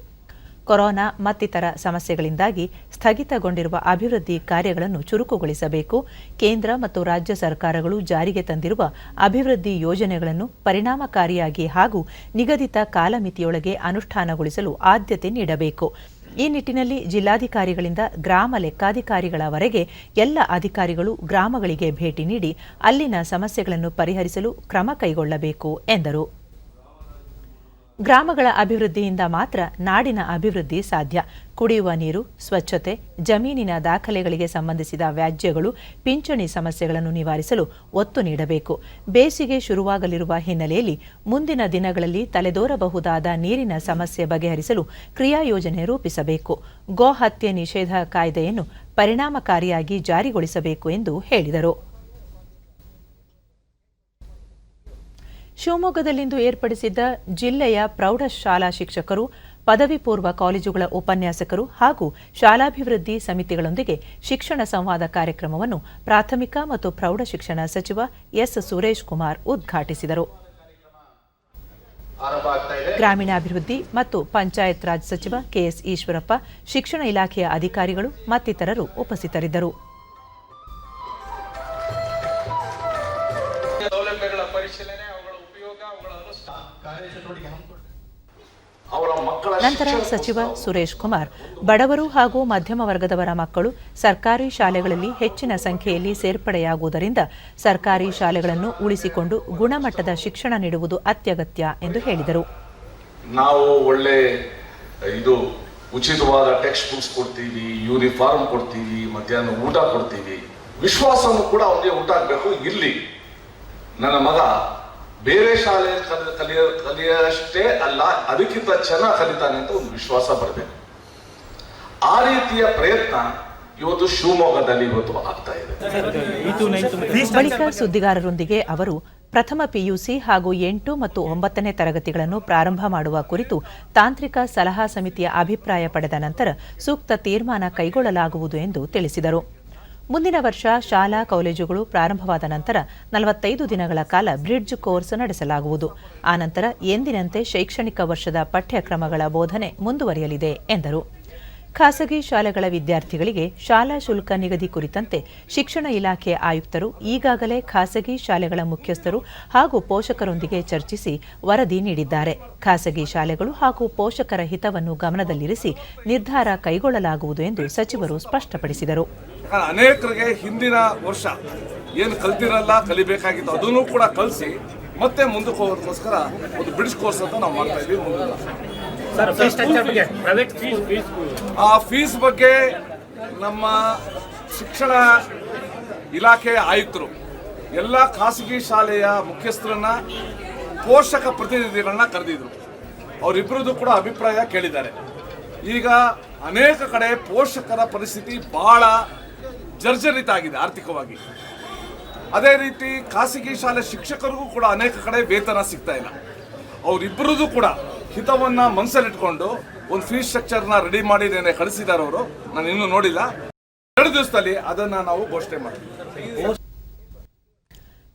ಕೊರೋನಾ ಮತ್ತಿತರ ಸಮಸ್ಯೆಗಳಿಂದಾಗಿ ಸ್ಥಗಿತಗೊಂಡಿರುವ ಅಭಿವೃದ್ಧಿ ಕಾರ್ಯಗಳನ್ನು ಚುರುಕುಗೊಳಿಸಬೇಕು, ಕೇಂದ್ರ ಮತ್ತು ರಾಜ್ಯ ಸರ್ಕಾರಗಳು ಜಾರಿಗೆ ತಂದಿರುವ ಅಭಿವೃದ್ಧಿ ಯೋಜನೆಗಳನ್ನು ಪರಿಣಾಮಕಾರಿಯಾಗಿ ಹಾಗೂ ನಿಗದಿತ ಕಾಲಮಿತಿಯೊಳಗೆ ಅನುಷ್ಠಾನಗೊಳಿಸಲು ಆದ್ಯತೆ ನೀಡಬೇಕು. ಈ ನಿಟ್ಟಿನಲ್ಲಿ ಜಿಲ್ಲಾಧಿಕಾರಿಗಳಿಂದ ಗ್ರಾಮ ಲೆಕ್ಕಾಧಿಕಾರಿಗಳವರೆಗೆ ಎಲ್ಲ ಅಧಿಕಾರಿಗಳು ಗ್ರಾಮಗಳಿಗೆ ಭೇಟಿ ನೀಡಿ ಅಲ್ಲಿನ ಸಮಸ್ಯೆಗಳನ್ನು ಪರಿಹರಿಸಲು ಕ್ರಮ ಕೈಗೊಳ್ಳಬೇಕು ಎಂದರು. ಗ್ರಾಮಗಳ ಅಭಿವೃದ್ಧಿಯಿಂದ ಮಾತ್ರ ನಾಡಿನ ಅಭಿವೃದ್ಧಿ ಸಾಧ್ಯ. ಕುಡಿಯುವ ನೀರು, ಸ್ವಚ್ಛತೆ, ಜಮೀನಿನ ದಾಖಲೆಗಳಿಗೆ ಸಂಬಂಧಿಸಿದ ವ್ಯಾಜ್ಯಗಳು, ಪಿಂಚಣಿ ಸಮಸ್ಯೆಗಳನ್ನು ನಿವಾರಿಸಲು ಒತ್ತು ನೀಡಬೇಕು. ಬೇಸಿಗೆ ಶುರುವಾಗಲಿರುವ ಹಿನ್ನೆಲೆಯಲ್ಲಿ ಮುಂದಿನ ದಿನಗಳಲ್ಲಿ ತಲೆದೋರಬಹುದಾದ ನೀರಿನ ಸಮಸ್ಯೆ ಬಗೆಹರಿಸಲು ಕ್ರಿಯಾ ಯೋಜನೆ ರೂಪಿಸಬೇಕು. ಗೋ ಹತ್ಯೆ ನಿಷೇಧ ಕಾಯ್ದೆಯನ್ನು ಪರಿಣಾಮಕಾರಿಯಾಗಿ ಜಾರಿಗೊಳಿಸಬೇಕು ಎಂದು ಹೇಳಿದರು. ಶಿವಮೊಗ್ಗದಲ್ಲಿಂದು ಏರ್ಪಡಿಸಿದ್ದ ಜಿಲ್ಲೆಯ ಪ್ರೌಢಶಾಲಾ ಶಿಕ್ಷಕರು, ಪದವಿ ಪೂರ್ವ ಕಾಲೇಜುಗಳ ಉಪನ್ಯಾಸಕರು ಹಾಗೂ ಶಾಲಾಭಿವೃದ್ಧಿ ಸಮಿತಿಗಳೊಂದಿಗೆ ಶಿಕ್ಷಣ ಸಂವಾದ ಕಾರ್ಯಕ್ರಮವನ್ನು ಪ್ರಾಥಮಿಕ ಮತ್ತು ಪ್ರೌಢಶಿಕ್ಷಣ ಸಚಿವ ಎಸ್ ಸುರೇಶ್ ಕುಮಾರ್ ಉದ್ಘಾಟಿಸಿದರು. ಗ್ರಾಮೀಣಾಭಿವೃದ್ಧಿ ಮತ್ತು ಪಂಚಾಯತ್ ರಾಜ್ ಸಚಿವ ಕೆಎಸ್ ಈಶ್ವರಪ್ಪ, ಶಿಕ್ಷಣ ಇಲಾಖೆಯ ಅಧಿಕಾರಿಗಳು ಮತ್ತಿತರರು ಉಪಸ್ಥಿತರಿದ್ದರು. ನಂತರ ಸಚಿವ ಸುರೇಶ್ ಕುಮಾರ್, ಬಡವರು ಹಾಗೂ ಮಧ್ಯಮ ವರ್ಗದವರ ಮಕ್ಕಳು ಸರ್ಕಾರಿ ಶಾಲೆಗಳಲ್ಲಿ ಹೆಚ್ಚಿನ ಸಂಖ್ಯೆಯಲ್ಲಿ ಸೇರ್ಪಡೆಯಾಗುವುದರಿಂದ ಸರ್ಕಾರಿ ಶಾಲೆಗಳನ್ನು ಉಳಿಸಿಕೊಂಡು ಗುಣಮಟ್ಟದ ಶಿಕ್ಷಣ ನೀಡುವುದು ಅತ್ಯಗತ್ಯ ಎಂದು ಹೇಳಿದರು. ನಾವು ಒಳ್ಳೆ ಉಚಿತವಾದ ಟೆಕ್ಸ್ಟ್ ಬುಕ್ಸ್ ಕೊಡ್ತೀವಿ, ಯೂನಿಫಾರ್ಮ್ ಕೊಡ್ತೀವಿ, ಮಧ್ಯಾಹ್ನ ಊಟ ಕೊಡ್ತೀವಿ. ವಿಶ್ವಾಸವನ್ನು ಕೂಡ ಅವನಿಗೆ ಉಂಟಾಗಬೇಕು. ಇಲ್ಲಿ ನನ್ನ ಮಗ ಬೇರೆ ಶಾಲೆ ಕಲಿಯಷ್ಟೇ ಅಲ್ಲ, ಅದಕ್ಕಿಂತ ಚೆನ್ನಾಗಿ ಕಲಿತಾನೆ ಅಂತ ಒಂದು ವಿಶ್ವಾಸ ಬರಬೇಕು. ಆ ರೀತಿಯ ಪ್ರಯತ್ನ ಇವತ್ತು ಶಿವಮೊಗ್ಗದಲ್ಲಿ ಆಗ್ತಾ ಇದೆ. ಬಳಿಕ ಸುದ್ದಿಗಾರರೊಂದಿಗೆ ಅವರು ಪ್ರಥಮ ಪಿಯುಸಿ ಹಾಗೂ 8 ಮತ್ತು 9ನೇ ತರಗತಿಗಳನ್ನು ಪ್ರಾರಂಭ ಮಾಡುವ ಕುರಿತು ತಾಂತ್ರಿಕ ಸಲಹಾ ಸಮಿತಿಯ ಅಭಿಪ್ರಾಯ ಪಡೆದ ನಂತರ ಸೂಕ್ತ ತೀರ್ಮಾನ ಕೈಗೊಳ್ಳಲಾಗುವುದು ಎಂದು ತಿಳಿಸಿದರು. ಮುಂದಿನ ವರ್ಷ ಶಾಲಾ ಕಾಲೇಜುಗಳು ಪ್ರಾರಂಭವಾದ ನಂತರ 45 ದಿನಗಳ ಕಾಲ ಬ್ರಿಡ್ಜ್ ಕೋರ್ಸ್ ನಡೆಸಲಾಗುವುದು. ಆನಂತರ ಎಂದಿನಂತೆ ಶೈಕ್ಷಣಿಕ ವರ್ಷದ ಪಠ್ಯಕ್ರಮಗಳ ಬೋಧನೆ ಮುಂದುವರಿಯಲಿದೆ ಎಂದರು. ಖಾಸಗಿ ಶಾಲೆಗಳ ವಿದ್ಯಾರ್ಥಿಗಳಿಗೆ ಶಾಲಾ ಶುಲ್ಕ ನಿಗದಿ ಕುರಿತಂತೆ ಶಿಕ್ಷಣ ಇಲಾಖೆ ಆಯುಕ್ತರು ಈಗಾಗಲೇ ಖಾಸಗಿ ಶಾಲೆಗಳ ಮುಖ್ಯಸ್ಥರು ಹಾಗೂ ಪೋಷಕರೊಂದಿಗೆ ಚರ್ಚಿಸಿ ವರದಿ ನೀಡಿದ್ದಾರೆ. ಖಾಸಗಿ ಶಾಲೆಗಳು ಹಾಗೂ ಪೋಷಕರ ಹಿತವನ್ನು ಗಮನದಲ್ಲಿರಿಸಿ ನಿರ್ಧಾರ ಕೈಗೊಳ್ಳಲಾಗುವುದು ಎಂದು ಸಚಿವರು ಸ್ಪಷ್ಟಪಡಿಸಿದರು. ಅನೇಕರಿಗೆ ಹಿಂದಿನ ವರ್ಷ ಏನು ಕಲ್ತಿರಲ್ಲ, ಕಲಿಬೇಕಾಗಿತ್ತು, ಅದನ್ನು ಕೂಡ ಕಲಿಸಿ ಮತ್ತೆ ಮುಂದಕ್ಕೆ ಹೋಗೋದಕ್ಕೋಸ್ಕರ ಒಂದು ಬ್ರಿಡ್ಜ್ ಕೋರ್ಸ್ ಅಂತ ನಾವು ಮಾಡ್ತಾ ಇದ್ದೀವಿ. ಆ ಫೀಸ್ ಬಗ್ಗೆ ನಮ್ಮ ಶಿಕ್ಷಣ ಇಲಾಖೆ ಆಯುಕ್ತರು ಎಲ್ಲ ಖಾಸಗಿ ಶಾಲೆಯ ಮುಖ್ಯಸ್ಥರನ್ನ, ಪೋಷಕ ಪ್ರತಿನಿಧಿಗಳನ್ನ ಕರೆದಿದ್ರು. ಅವರಿಬ್ಬರದ್ದು ಕೂಡ ಅಭಿಪ್ರಾಯ ಕೇಳಿದ್ದಾರೆ. ಈಗ ಅನೇಕ ಕಡೆ ಪೋಷಕರ ಪರಿಸ್ಥಿತಿ ಬಹಳ ಜರ್ಜರಿತ ಆಗಿದೆ ಆರ್ಥಿಕವಾಗಿ. ಅದೇ ರೀತಿ ಖಾಸಗಿ ಶಾಲೆ ಶಿಕ್ಷಕರಿಗೂ ಕೂಡ ಅನೇಕ ಕಡೆ ವೇತನ ಸಿಗ್ತಾ ಇಲ್ಲ. ಅವರಿಬ್ಬರದ್ದು ಕೂಡ ಹಿತವನ್ನ ಮನಸ್ಸಲ್ಲಿಟ್ಕೊಂಡು ಒಂದು ಫೀಸ್ ಸ್ಟ್ರಕ್ಚರ್ನ ರೆಡಿ ಮಾಡಿ ಕಳಿಸಿದ್ದಾರೆ ಅವರು. ನಾನು ಇನ್ನೂ ನೋಡಿಲ್ಲ. 2 ದಿವಸದಲ್ಲಿ ಅದನ್ನ ನಾವು ಘೋಷಣೆ ಮಾಡ್ತೀವಿ.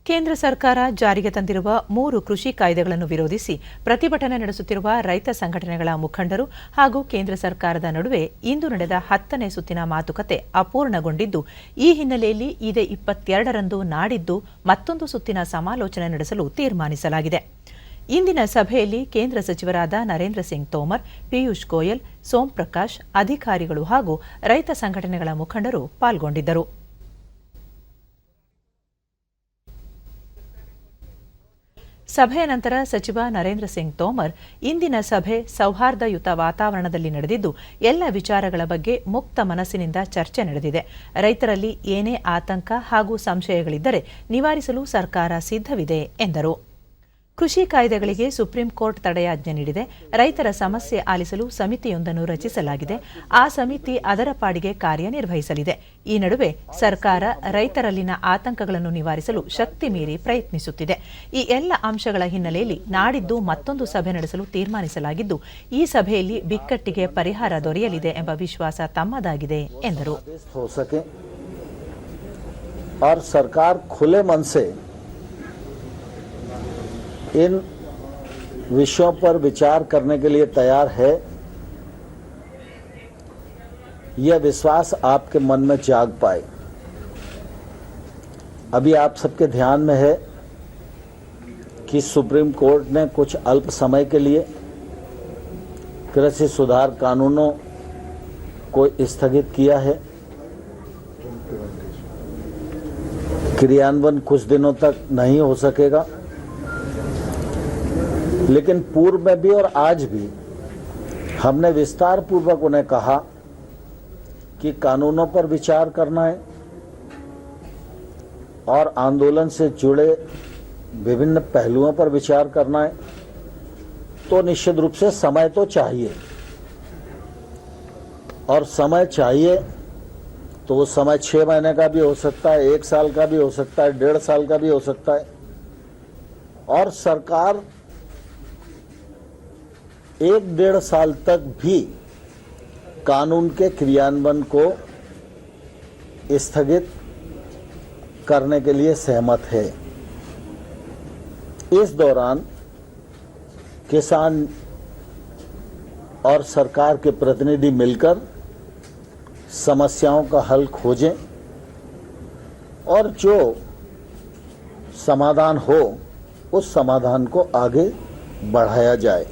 ಕೇಂದ್ರ ಸರ್ಕಾರ ಜಾರಿಗೆ ತಂದಿರುವ 3 ಕೃಷಿ ಕಾಯ್ದೆಗಳನ್ನು ವಿರೋಧಿಸಿ ಪ್ರತಿಭಟನೆ ನಡೆಸುತ್ತಿರುವ ರೈತ ಸಂಘಟನೆಗಳ ಮುಖಂಡರು ಹಾಗೂ ಕೇಂದ್ರ ಸರ್ಕಾರದ ನಡುವೆ ಇಂದು ನಡೆದ 10ನೇ ಸುತ್ತಿನ ಮಾತುಕತೆ ಅಪೂರ್ಣಗೊಂಡಿದ್ದು, ಈ ಹಿನ್ನೆಲೆಯಲ್ಲಿ ಇದೇ 22ರಂದು ನಾಡಿದ್ದು ಮತ್ತೊಂದು ಸುತ್ತಿನ ಸಮಾಲೋಚನೆ ನಡೆಸಲು ತೀರ್ಮಾನಿಸಲಾಗಿದೆ. ಇಂದಿನ ಸಭೆಯಲ್ಲಿ ಕೇಂದ್ರ ಸಚಿವರಾದ ನರೇಂದ್ರ ಸಿಂಗ್ ತೋಮರ್, ಪಿಯೂಷ್ ಗೋಯಲ್, ಸೋಮ್ ಪ್ರಕಾಶ್, ಅಧಿಕಾರಿಗಳು ಹಾಗೂ ರೈತ ಸಂಘಟನೆಗಳ ಮುಖಂಡರು ಪಾಲ್ಗೊಂಡಿದ್ದರು. ಸಭೆಯ ನಂತರ ಸಚಿವ ನರೇಂದ್ರ ಸಿಂಗ್ ತೋಮರ್, ಇಂದಿನ ಸಭೆ ಸೌಹಾರ್ದಯುತ ವಾತಾವರಣದಲ್ಲಿ ನಡೆದಿದ್ದು, ಎಲ್ಲ ವಿಚಾರಗಳ ಬಗ್ಗೆ ಮುಕ್ತ ಮನಸ್ಸಿನಿಂದ ಚರ್ಚೆ ನಡೆದಿದೆ. ರೈತರಲ್ಲಿ ಏನೇ ಆತಂಕ ಹಾಗೂ ಸಂಶಯಗಳಿದ್ದರೆ ನಿವಾರಿಸಲು ಸರ್ಕಾರ ಸಿದ್ಧವಿದೆ ಎಂದರು. ಕೃಷಿ ಕಾಯ್ದೆಗಳಿಗೆ ಸುಪ್ರೀಂ ಕೋರ್ಟ್ ತಡೆಯಾಜ್ಞೆ ನೀಡಿದೆ. ರೈತರ ಸಮಸ್ಯೆ ಆಲಿಸಲು ಸಮಿತಿಯೊಂದನ್ನು ರಚಿಸಲಾಗಿದೆ. ಆ ಸಮಿತಿ ಅದರ ಪಾಡಿಗೆ ಕಾರ್ಯನಿರ್ವಹಿಸಲಿದೆ. ಈ ನಡುವೆ ಸರ್ಕಾರ ರೈತರಲ್ಲಿನ ಆತಂಕಗಳನ್ನು ನಿವಾರಿಸಲು ಶಕ್ತಿ ಮೀರಿ ಪ್ರಯತ್ನಿಸುತ್ತಿದೆ. ಈ ಎಲ್ಲ ಅಂಶಗಳ ಹಿನ್ನೆಲೆಯಲ್ಲಿ ನಾಡಿದ್ದು ಮತ್ತೊಂದು ಸಭೆ ನಡೆಸಲು ತೀರ್ಮಾನಿಸಲಾಗಿದ್ದು, ಈ ಸಭೆಯಲ್ಲಿ ಬಿಕ್ಕಟ್ಟಿಗೆ ಪರಿಹಾರ ದೊರೆಯಲಿದೆ ಎಂಬ ವಿಶ್ವಾಸ ತಮ್ಮದಾಗಿದೆ ಎಂದರು. इन विषयों पर विचार करने के लिए तैयार है, यह विश्वास आपके मन में जाग पाए. अभी आप सबके ध्यान में है कि सुप्रीम कोर्ट ने कुछ अल्प समय के लिए कृषि सुधार कानूनों को स्थगित किया है. क्रियान्वयन कुछ दिनों तक नहीं हो सकेगा, लेकिन पूर्व में भी और आज भी हमने विस्तार पूर्वक उन्हें कहा कि कानूनों पर विचार करना है और आंदोलन से जुड़े विभिन्न पहलुओं पर विचार करना है. तो निश्चित रूप से समय तो चाहिए, और समय चाहिए तो वो समय 6 महीने का भी हो सकता है, 1 साल का भी हो सकता है, 1.5 साल का भी हो सकता है. और सरकार 1-1.5 साल तक भी कानून के क्रियान्वयन को स्थगित करने के लिए सहमत है. इस दौरान किसान और सरकार के प्रतिनिधि मिलकर समस्याओं का हल खोजें और जो समाधान हो उस समाधान को आगे बढ़ाया जाए.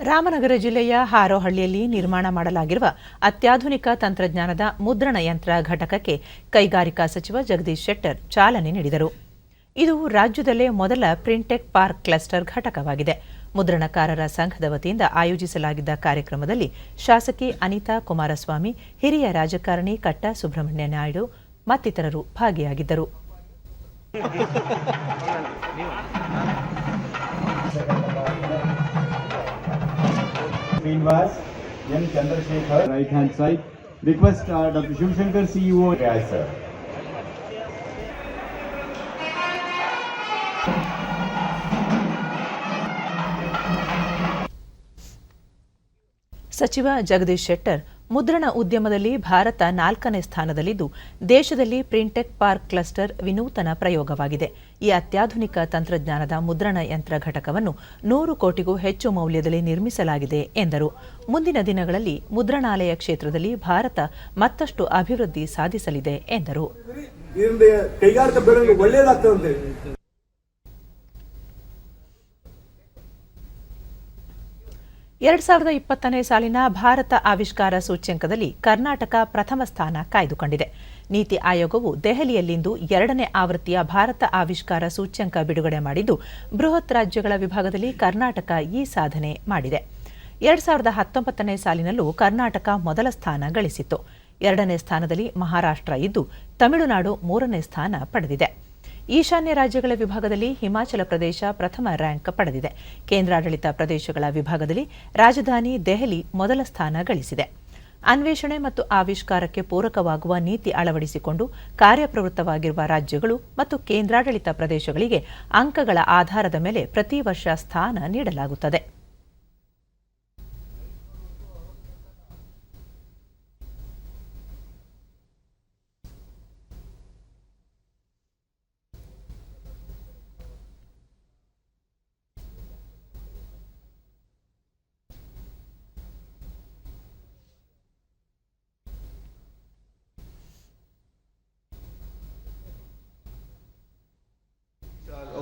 ರಾಮನಗರ ಜಿಲ್ಲೆಯ ಹಾರೋಹಳ್ಳಿಯಲ್ಲಿ ನಿರ್ಮಾಣ ಮಾಡಲಾಗಿರುವ ಅತ್ಯಾಧುನಿಕ ತಂತ್ರಜ್ಞಾನದ ಮುದ್ರಣ ಯಂತ್ರ ಘಟಕಕ್ಕೆ ಕೈಗಾರಿಕಾ ಸಚಿವ ಜಗದೀಶ್ ಶೆಟ್ಟರ್ ಚಾಲನೆ ನೀಡಿದರು. ಇದು ರಾಜ್ಯದಲ್ಲೇ ಮೊದಲ ಪ್ರಿಂಟೆಕ್ ಪಾರ್ಕ್ ಕ್ಲಸ್ಟರ್ ಘಟಕವಾಗಿದೆ. ಮುದ್ರಣಕಾರರ ಸಂಘದ ವತಿಯಿಂದ ಆಯೋಜಿಸಲಾಗಿದ್ದ ಕಾರ್ಯಕ್ರಮದಲ್ಲಿ ಶಾಸಕಿ ಅನಿತಾ ಕುಮಾರಸ್ವಾಮಿ, ಹಿರಿಯ ರಾಜಕಾರಣಿ ಕಟ್ಟ ಸುಬ್ರಹ್ಮಣ್ಯ ನಾಯ್ಡು ಮತ್ತಿತರರು ಭಾಗಿಯಾಗಿದ್ದರು. Srinivas, N. Chandrasekhar, right hand side. Request Dr. Shivshankar, CEO, yes, sir. ಸಚಿವ ಜಗದೀಶ್ ಶೆಟ್ಟರ್, ಮುದ್ರಣ ಉದ್ಯಮದಲ್ಲಿ ಭಾರತ 4ನೇ ಸ್ಥಾನದಲ್ಲಿದ್ದು, ದೇಶದಲ್ಲಿ ಪ್ರಿಂಟೆಕ್ ಪಾರ್ಕ್ ಕ್ಲಸ್ಟರ್ ವಿನೂತನ ಪ್ರಯೋಗವಾಗಿದೆ. ಈ ಅತ್ಯಾಧುನಿಕ ತಂತ್ರಜ್ಞಾನದ ಮುದ್ರಣ ಯಂತ್ರ ಘಟಕವನ್ನು 100 ಕೋಟಿಗೂ ಹೆಚ್ಚು ಮೌಲ್ಯದಲ್ಲಿ ನಿರ್ಮಿಸಲಾಗಿದೆ ಎಂದರು. ಮುಂದಿನ ದಿನಗಳಲ್ಲಿ ಮುದ್ರಣಾಲಯ ಕ್ಷೇತ್ರದಲ್ಲಿ ಭಾರತ ಮತ್ತಷ್ಟು ಅಭಿವೃದ್ಧಿ ಸಾಧಿಸಲಿದೆ ಎಂದರು. 2020ನೇ ಸಾಲಿನ ಭಾರತ ಆವಿಷ್ಕಾರ ಸೂಚ್ಯಂಕದಲ್ಲಿ ಕರ್ನಾಟಕ ಪ್ರಥಮ ಸ್ಥಾನ ಕಾಯ್ದುಕೊಂಡಿದೆ. ನೀತಿ ಆಯೋಗವು ದೆಹಲಿಯಲ್ಲಿಂದು 2ನೇ ಆವೃತ್ತಿಯ ಭಾರತ ಆವಿಷ್ಕಾರ ಸೂಚ್ಯಂಕ ಬಿಡುಗಡೆ ಮಾಡಿದ್ದು, ಬೃಹತ್ ರಾಜ್ಯಗಳ ವಿಭಾಗದಲ್ಲಿ ಕರ್ನಾಟಕ ಈ ಸಾಧನೆ ಮಾಡಿದೆ. 2019ನೇ ಸಾಲಿನಲ್ಲೂ ಕರ್ನಾಟಕ ಮೊದಲ ಸ್ಥಾನ ಗಳಿಸಿತ್ತು. 2ನೇ ಸ್ಥಾನದಲ್ಲಿ ಮಹಾರಾಷ್ಟ್ರ ಇದ್ದು, ತಮಿಳುನಾಡು 3ನೇ ಸ್ಥಾನ ಪಡೆದಿದೆ. ಈಶಾನ್ಯ ರಾಜ್ಯಗಳ ವಿಭಾಗದಲ್ಲಿ ಹಿಮಾಚಲ ಪ್ರದೇಶ ಪ್ರಥಮ ರ್ಯಾಂಕ್ ಪಡೆದಿದೆ. ಕೇಂದ್ರಾಡಳಿತ ಪ್ರದೇಶಗಳ ವಿಭಾಗದಲ್ಲಿ ರಾಜಧಾನಿ ದೆಹಲಿ ಮೊದಲ ಸ್ಥಾನ ಗಳಿಸಿದೆ. ಅನ್ವೇಷಣೆ ಮತ್ತು ಆವಿಷ್ಕಾರಕ್ಕೆ ಪೂರಕವಾಗುವ ನೀತಿ ಅಳವಡಿಸಿಕೊಂಡು ಕಾರ್ಯಪ್ರವೃತ್ತವಾಗಿರುವ ರಾಜ್ಯಗಳು ಮತ್ತು ಕೇಂದ್ರಾಡಳಿತ ಪ್ರದೇಶಗಳಿಗೆ ಅಂಕಗಳ ಆಧಾರದ ಮೇಲೆ ಪ್ರತಿ ವರ್ಷ ಸ್ಥಾನ ನೀಡಲಾಗುತ್ತದೆ.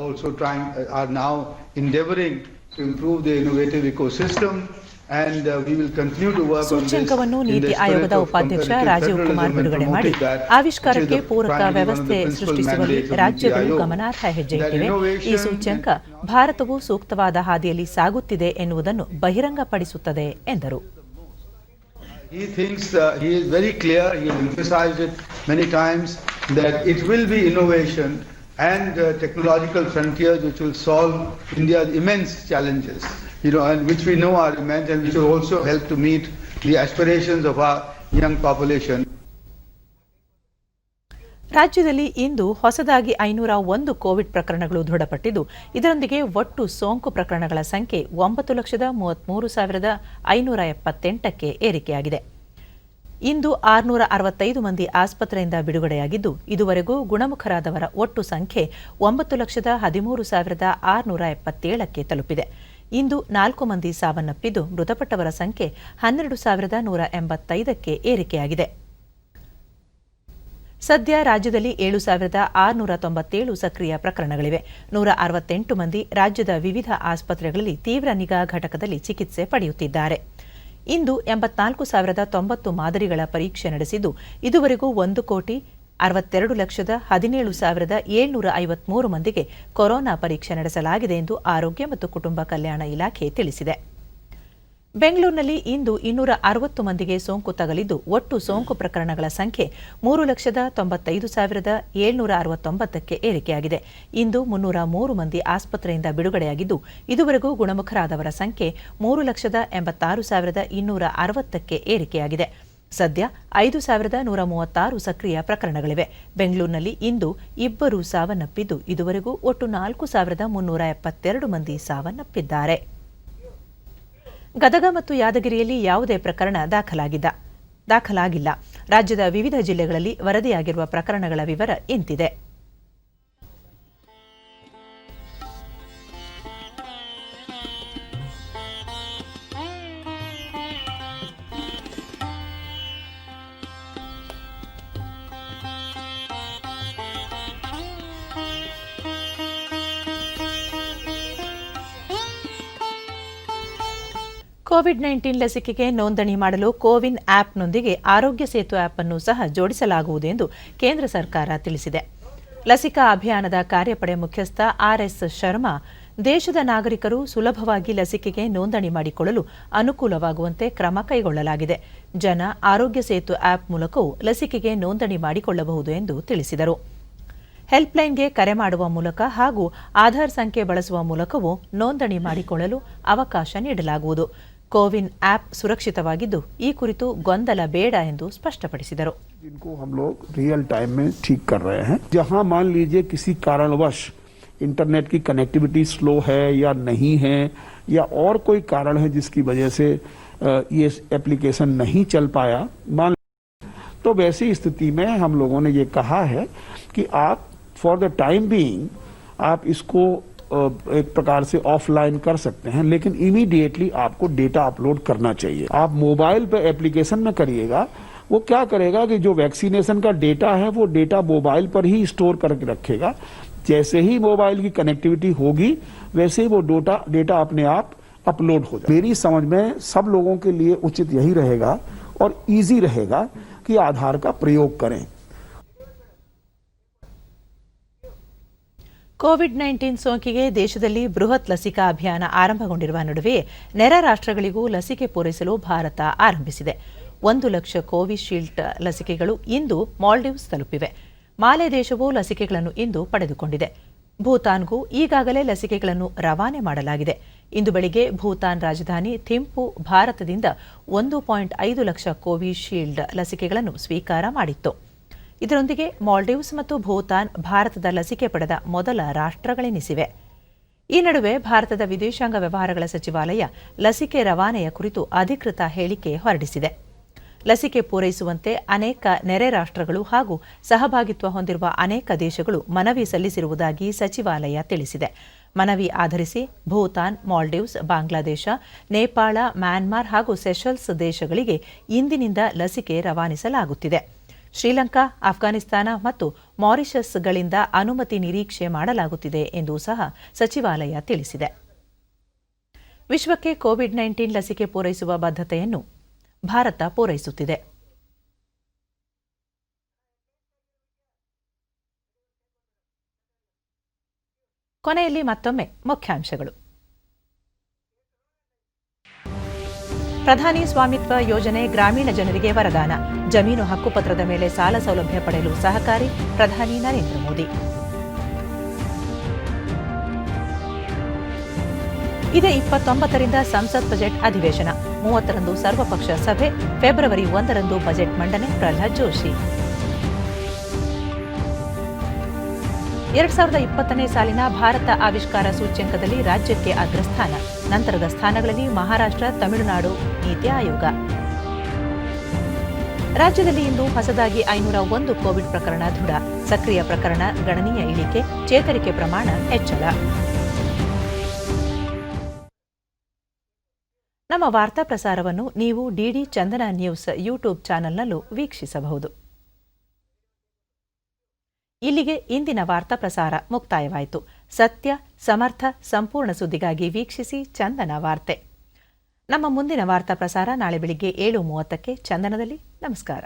Also are now endeavoring to improve the innovative ecosystem and we will continue to work on this. ಸೂಚ್ಯಂಕವನ್ನು ನೀತಿ ಆಯೋಗದ ಉಪಾಧ್ಯಕ್ಷ ರಾಜೀವ್ ಕುಮಾರ್ ಬಿಡುಗಡೆ ಮಾಡಿ ಆವಿಷ್ಕಾರಕ್ಕೆ ಪೂರಕ ವ್ಯವಸ್ಥೆ ಸೃಷ್ಟಿಸುವಲ್ಲಿ ರಾಜ್ಯಗಳು ಗಮನಾರ್ಹ ಹೆಜ್ಜೆ ಇಟ್ಟಿವೆ. ಈ ಸೂಚ್ಯಂಕ ಭಾರತವು ಸೂಕ್ತವಾದ ಹಾದಿಯಲ್ಲಿ ಸಾಗುತ್ತಿದೆ ಎನ್ನುವುದನ್ನು ಬಹಿರಂಗಪಡಿಸುತ್ತದೆ ಎಂದರು. He thinks he is very clear, he has emphasized it many times, that it will be innovation and technological frontiers which will solve India's immense challenges, and which we know are immense, and which will also help to meet the aspirations of our young population. ರಾಜ್ಯದಲ್ಲಿ ಇಂದು ಹೊಸದಾಗಿ 501 Covid ಪ್ರಕರಣಗಳು ದೃಢಪಟ್ಟಿದ್ದು, ಇದರೊಂದಿಗೆ ಒಟ್ಟು ಸೋಂಕು ಪ್ರಕರಣಗಳ ಸಂಖ್ಯೆ 9,33,578ಕ್ಕೆ ಏರಿಕೆಯಾಗಿದೆ. ಇಂದು 665 ಮಂದಿ ಆಸ್ಪತ್ರೆಯಿಂದ ಬಿಡುಗಡೆಯಾಗಿದ್ದು, ಇದುವರೆಗೂ ಗುಣಮುಖರಾದವರ ಒಟ್ಟು ಸಂಖ್ಯೆ 9,13,677ಕ್ಕೆ ತಲುಪಿದೆ. ಇಂದು 4 ಮಂದಿ ಸಾವನ್ನಪ್ಪಿದ್ದು, ಮೃತಪಟ್ಟವರ ಸಂಖ್ಯೆ 12,185ಕ್ಕೆ ಏರಿಕೆಯಾಗಿದೆ. ಸದ್ಯ ರಾಜ್ಯದಲ್ಲಿ 7,697 ಸಕ್ರಿಯ ಪ್ರಕರಣಗಳಿವೆ. 168 ಮಂದಿ ರಾಜ್ಯದ ವಿವಿಧ ಆಸ್ಪತ್ರೆಗಳಲ್ಲಿ ತೀವ್ರ ನಿಗಾ ಘಟಕದಲ್ಲಿ ಚಿಕಿತ್ಸೆ ಪಡೆಯುತ್ತಿದ್ದಾರೆ. ಇಂದು 84,090 ಮಾದರಿಗಳ ಪರೀಕ್ಷೆ ನಡೆಸಿದ್ದು, ಇದುವರೆಗೂ 1,62,17,753 ಮಂದಿಗೆ ಕೊರೋನಾ ಪರೀಕ್ಷೆ ನಡೆಸಲಾಗಿದೆ ಎಂದು ಆರೋಗ್ಯ ಮತ್ತು ಕುಟುಂಬ ಕಲ್ಯಾಣ ಇಲಾಖೆ ತಿಳಿಸಿದೆ. ಬೆಂಗಳೂರಿನಲ್ಲಿ ಇಂದು 260 ಮಂದಿಗೆ ಸೋಂಕು ತಗುಲಿದ್ದು, ಒಟ್ಟು ಸೋಂಕು ಪ್ರಕರಣಗಳ ಸಂಖ್ಯೆ 3,95,769ಕ್ಕೆ ಏರಿಕೆಯಾಗಿದೆ. ಇಂದು 303 ಮಂದಿ ಆಸ್ಪತ್ರೆಯಿಂದ ಬಿಡುಗಡೆಯಾಗಿದ್ದು, ಇದುವರೆಗೂ ಗುಣಮುಖರಾದವರ ಸಂಖ್ಯೆ 3,86,260ಕ್ಕೆ ಏರಿಕೆಯಾಗಿದೆ. ಸದ್ಯ 5,136 ಸಕ್ರಿಯ ಪ್ರಕರಣಗಳಿವೆ. ಬೆಂಗಳೂರಿನಲ್ಲಿ ಇಂದು 2 ಸಾವನ್ನಪ್ಪಿದ್ದು, ಇದುವರೆಗೂ ಒಟ್ಟು 4,372 ಮಂದಿ ಸಾವನ್ನಪ್ಪಿದ್ದಾರೆ. ಗದಗ ಮತ್ತು ಯಾದಗಿರಿಯಲ್ಲಿ ಯಾವುದೇ ಪ್ರಕರಣ ದಾಖಲಾಗಿಲ್ಲ. ರಾಜ್ಯದ ವಿವಿಧ ಜಿಲ್ಲೆಗಳಲ್ಲಿ ವರದಿಯಾಗಿರುವ ಪ್ರಕರಣಗಳ ವಿವರ ಇಂತಿದೆ. ಕೋವಿಡ್-19 ಲಸಿಕೆಗೆ ನೋಂದಣಿ ಮಾಡಲು ಕೋವಿನ್ ಆಪ್ನೊಂದಿಗೆ ಆರೋಗ್ಯ ಸೇತು ಆಪ್ ಅನ್ನು ಸಹ ಜೋಡಿಸಲಾಗುವುದು ಎಂದು ಕೇಂದ್ರ ಸರ್ಕಾರ ತಿಳಿಸಿದೆ. ಲಸಿಕಾ ಅಭಿಯಾನದ ಕಾರ್ಯಪಡೆ ಮುಖ್ಯಸ್ಥ ಆರ್ಎಸ್ ಶರ್ಮಾ, ದೇಶದ ನಾಗರಿಕರು ಸುಲಭವಾಗಿ ಲಸಿಕೆಗೆ ನೋಂದಣಿ ಮಾಡಿಕೊಳ್ಳಲು ಅನುಕೂಲವಾಗುವಂತೆ ಕ್ರಮ ಕೈಗೊಳ್ಳಲಾಗಿದೆ. ಜನ ಆರೋಗ್ಯ ಸೇತು ಆಪ್ ಮೂಲಕವೂ ಲಸಿಕೆಗೆ ನೋಂದಣಿ ಮಾಡಿಕೊಳ್ಳಬಹುದು ಎಂದು ತಿಳಿಸಿದರು. ಹೆಲ್ಪ್ಲೈನ್ಗೆ ಕರೆ ಮಾಡುವ ಮೂಲಕ ಹಾಗೂ ಆಧಾರ್ ಸಂಖ್ಯೆ ಬಳಸುವ ಮೂಲಕವೂ ನೋಂದಣಿ ಮಾಡಿಕೊಳ್ಳಲು ಅವಕಾಶ ನೀಡಲಾಗುವುದು. ಕೋವಿನ್ ಆಪ್ ಸುರಕ್ಷಿತವಾಗಿದ್ದು, ಈ ಕುರಿತು ಗೊಂದಲ ಬೇಡ ಎಂದು ಸ್ಪಷ್ಟಪಡಿಸಿದರು. जिनको हम लोग रियल टाइम में ठीक कर रहे हैं, जहां मान लीजिए किसी कारणवश इंटरनेट की कनेक्टिविटी स्लो है या नहीं है या और कोई कारण है जिसकी वजह से ये एप्लीकेशन नहीं चल पाया, तो वैसी स्थिति में हम लोगों ने ये कहा है कि आप फॉर द टाइम बीइंग आप इसको एक प्रकार से ऑफलाइन कर सकते हैं, लेकिन इमीडिएटली आपको डेटा अपलोड करना चाहिए. आप मोबाइल पे एप्लीकेशन में करिएगा, वो क्या करेगा कि जो वैक्सीनेशन का डेटा है वो डेटा मोबाइल पर ही स्टोर करके रखेगा. जैसे ही मोबाइल की कनेक्टिविटी होगी वैसे ही वो डेटा अपने आप अपलोड हो जाएगा. मेरी समझ में सब लोगों के लिए उचित यही रहेगा और इजी रहेगा कि आधार का प्रयोग करें. ಕೋವಿಡ್-19 ಸೋಂಕಿಗೆ ದೇಶದಲ್ಲಿ ಬೃಹತ್ ಲಸಿಕಾ ಅಭಿಯಾನ ಆರಂಭಗೊಂಡಿರುವ ನಡುವೆಯೇ ನೆರೆ ರಾಷ್ಟ್ರಗಳಿಗೂ ಲಸಿಕೆ ಪೂರೈಸಲು ಭಾರತ ಆರಂಭಿಸಿದೆ. 1 ಲಕ್ಷ ಕೋವಿಶೀಲ್ಡ್ ಲಸಿಕೆಗಳು ಇಂದು ಮಾಲ್ಡೀವ್ಸ್ ತಲುಪಿವೆ. ಮಾಲೆ ದೇಶವು ಲಸಿಕೆಗಳನ್ನು ಇಂದು ಪಡೆದುಕೊಂಡಿದೆ. ಭೂತಾನ್ಗೂ ಈಗಾಗಲೇ ಲಸಿಕೆಗಳನ್ನು ರವಾನೆ ಮಾಡಲಾಗಿದೆ. ಇಂದು ಬೆಳಿಗ್ಗೆ ಭೂತಾನ್ ರಾಜಧಾನಿ ಥಿಂಪು ಭಾರತದಿಂದ 1.5 ಲಕ್ಷ ಕೋವಿಶೀಲ್ಡ್ ಲಸಿಕೆಗಳನ್ನು ಸ್ವೀಕಾರ ಮಾಡಿತ್ತು. ಇದರೊಂದಿಗೆ ಮಾಲ್ಡೀವ್ಸ್ ಮತ್ತು ಭೂತಾನ್ ಭಾರತದ ಲಸಿಕೆ ಪಡೆದ ಮೊದಲ ರಾಷ್ಟ್ರಗಳೆನಿಸಿವೆ. ಈ ನಡುವೆ ಭಾರತದ ವಿದೇಶಾಂಗ ವ್ಯವಹಾರಗಳ ಸಚಿವಾಲಯ ಲಸಿಕೆ ರವಾನೆಯ ಕುರಿತು ಅಧಿಕೃತ ಹೇಳಿಕೆ ಹೊರಡಿಸಿದೆ. ಲಸಿಕೆ ಪೂರೈಸುವಂತೆ ಅನೇಕ ನೆರೆ ರಾಷ್ಟ್ರಗಳು ಹಾಗೂ ಸಹಭಾಗಿತ್ವ ಹೊಂದಿರುವ ಅನೇಕ ದೇಶಗಳು ಮನವಿ ಸಲ್ಲಿಸಿರುವುದಾಗಿ ಸಚಿವಾಲಯ ತಿಳಿಸಿದೆ. ಮನವಿ ಆಧರಿಸಿ ಭೂತಾನ್, ಮಾಲ್ಡೀವ್ಸ್, ಬಾಂಗ್ಲಾದೇಶ, ನೇಪಾಳ, ಮ್ಯಾನ್ಮಾರ್ ಹಾಗೂ ಸೆಷಲ್ಸ್ ದೇಶಗಳಿಗೆ ಇಂದಿನಿಂದ ಲಸಿಕೆ ರವಾನಿಸಲಾಗುತ್ತಿದೆ. ಶ್ರೀಲಂಕಾ, ಅಫ್ಘಾನಿಸ್ತಾನ ಮತ್ತು ಮಾರಿಷಸ್ಗಳಿಂದ ಅನುಮತಿ ನಿರೀಕ್ಷೆ ಮಾಡಲಾಗುತ್ತಿದೆ ಎಂದು ಸಹ ಸಚಿವಾಲಯ ತಿಳಿಸಿದೆ. ವಿಶ್ವಕ್ಕೆ ಕೋವಿಡ್-19 ಲಸಿಕೆ ಪೂರೈಸುವ ಬದ್ಧತೆಯನ್ನು ಭಾರತ ಪೂರೈಸುತ್ತಿದೆ. ಕೊನೆಯಲ್ಲಿ ಮತ್ತೊಮ್ಮೆ ಮುಖ್ಯಾಂಶಗಳು. ಪ್ರಧಾನಿ ಸ್ವಾಮಿತ್ವ ಯೋಜನೆ ಗ್ರಾಮೀಣ ಜನರಿಗೆ ವರದಾನ. ಜಮೀನು ಹಕ್ಕುಪತ್ರದ ಮೇಲೆ ಸಾಲ ಸೌಲಭ್ಯ ಪಡೆಯಲು ಸಹಕಾರಿ, ಪ್ರಧಾನಿ ನರೇಂದ್ರ ಮೋದಿ. ಇದೇ 29ರಿಂದ ಸಂಸತ್ ಬಜೆಟ್ ಅಧಿವೇಶನ. 30ರಂದು ಸರ್ವಪಕ್ಷ ಸಭೆ. ಫೆಬ್ರವರಿ 1ರಂದು ಬಜೆಟ್ ಮಂಡನೆ. ಪ್ರಹ್ಲಾದ್ ಜೋಶಿ. 2020ನೇ ಸಾಲಿನ ಭಾರತ ಆವಿಷ್ಕಾರ ಸೂಚ್ಯಂಕದಲ್ಲಿ ರಾಜ್ಯಕ್ಕೆ ಅಗ್ರಸ್ಥಾನ. ನಂತರದ ಸ್ಥಾನಗಳಲ್ಲಿ ಮಹಾರಾಷ್ಟ್ರ, ತಮಿಳುನಾಡು, ನೀತಿ ಆಯೋಗ. ರಾಜ್ಯದಲ್ಲಿ ಇಂದು ಹೊಸದಾಗಿ 501 ಕೋವಿಡ್ ಪ್ರಕರಣ ದೃಢ. ಸಕ್ರಿಯ ಪ್ರಕರಣ ಗಣನೀಯ ಇಳಿಕೆ. ಚೇತರಿಕೆ ಪ್ರಮಾಣ ಹೆಚ್ಚಳ. ನಮ್ಮ ವಾರ್ತಾ ಪ್ರಸಾರವನ್ನು ನೀವು ಡಿಡಿ ಚಂದನ ನ್ಯೂಸ್ ಯೂಟ್ಯೂಬ್ ಚಾನೆಲ್ನಲ್ಲೂ ವೀಕ್ಷಿಸಬಹುದು. ಇಲ್ಲಿಗೆ ಇಂದಿನ ವಾರ್ತಾ ಪ್ರಸಾರ ಮುಕ್ತಾಯವಾಯಿತು. ಸತ್ಯ, ಸಮರ್ಥ, ಸಂಪೂರ್ಣ ಸುದ್ದಿಗಾಗಿ ವೀಕ್ಷಿಸಿ ಚಂದನ ವಾರ್ತೆ. ನಮ್ಮ ಮುಂದಿನ ವಾರ್ತಾ ಪ್ರಸಾರ ನಾಳೆ ಬೆಳಿಗ್ಗೆ 7:30ಕ್ಕೆ ಚಂದನದಲ್ಲಿ. ನಮಸ್ಕಾರ.